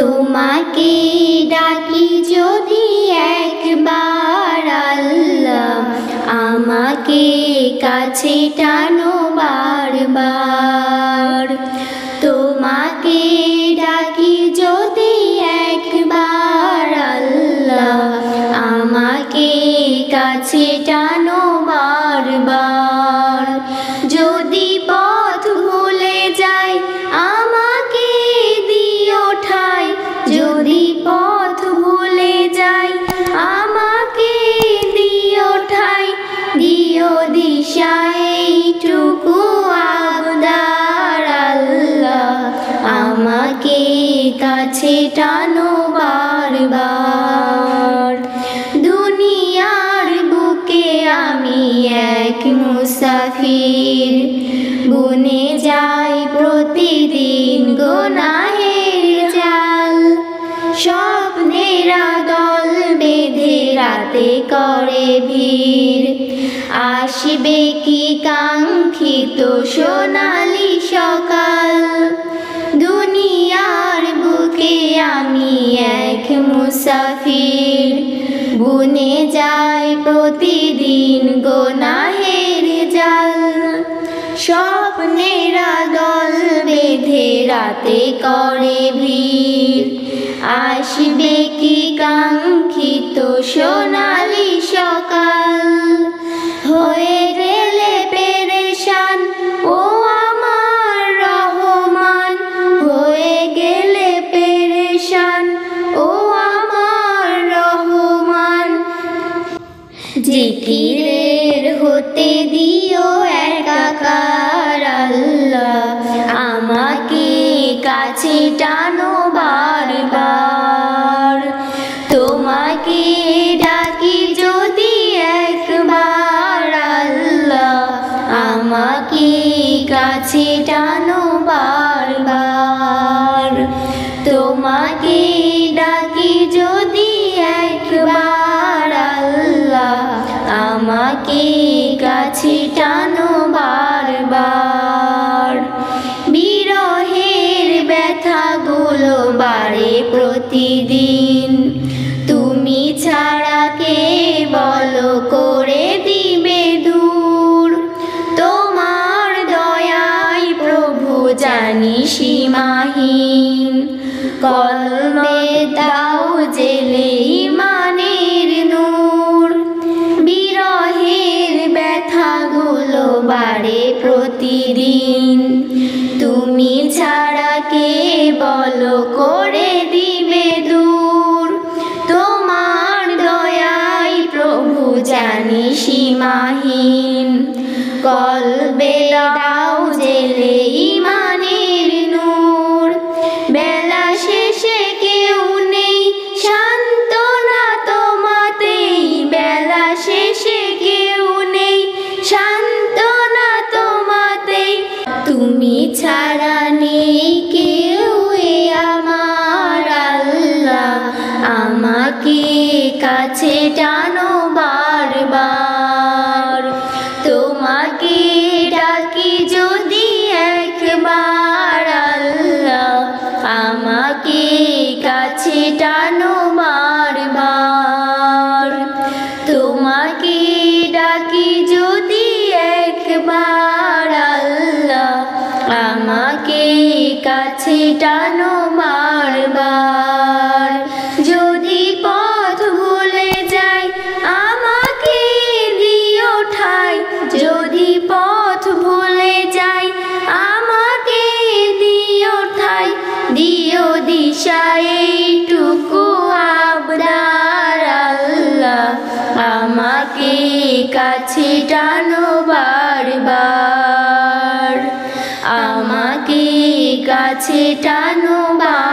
তোমাকে ডাকি যদি একবার আল্লাহ, আমাকে কাছে টানো বারবার। তোমাকে ডাকি যদি একবার আল্লাহ, আমাকে কাছে টানো বারবার। যদি পথ ভুলে যাই আমাকে দিও ঠাই, যদি পথ ভুলে যাই আমাকে দিও ঠাই, দিও দিশা এইটুকু আবদার আল্লাহ, আমাকে কাছে টানো বারবার। দুনিয়ার বুকে আমি এক মুসাফির, বুনে যাই প্রতিদিন গুনাহের জাল। স্বপ্নেরা দল বেঁধে রাতে করে ভিড়, আসবে কি কাঙ্ক্ষিত সোনালি সকাল। দুনিয়ার বুকে আমি এক মুসাফির, বুনে যাই প্রতিদিন গুনাহের জাল। স্বপ্নেরা দল বেঁধে রাতে করে ভিড়, আসবে কি কাঙ্ক্ষিত সোনালি সকাল। হয়ে গেলে পেরেশান ও আমার রহমান, হয়ে গেলে পেরেশান ও আমার রহমান। জিকিরের হতে দিও একাকার আল্লাহ, আমাকে কাছে টানো বারবার। তোমাকে ডাকি যদি একবার আল্লাহ, আমাকে কাছে টানো বারবার। তোমাকে ডাকি যদি একবার আল্লাহ, আমাকে কাছে টানো বারবার। বিরহের ব্যথাগুলো বাড়ে প্রতিদিন, তুমি ছাড়া কে বলো করে দিবে দূর। তোমার দয়ায় প্রভু জানি সীমাহীন, কলবে দাও জেলে ঈমানের নূর। বিরহের ব্যথাগুলো বাড়ে প্রতিদিন, তুমি ছাড়া কে বলো করে দিবে দূর। তোমার দয়ায় প্রভু জানি সীমাহীন, কলবে দাও জেলে ঈমানের নূর। বেলা শেষে কেউ নেই সান্ত্বনা তোমাতেই, বেলা শেষে কেউ নেই সান্ত্বনা তোমাতেই। তুমি ছাড়া নেই কেউ এ আমার আল্লাহ, আমাকে কাছে টানো বারবার। তোমাকে ডাকি যদি একবার আল্লাহ, আমাকে কাছে টানো বারবার। তোমাকে ডাকি যদি একবার আল্লাহ, আমাকে কাছে টানো বারবার। যদি পথ ভুলে যাই আমাকে দিও ঠাই, যদি পথ ভুলে যাই আমাকে দিও ঠাই, দিও দিশা এইটুকু আবদার আল্লাহ, আমাকে কাছে টানো বারবার। আমাকে কাছে টানো বারবার।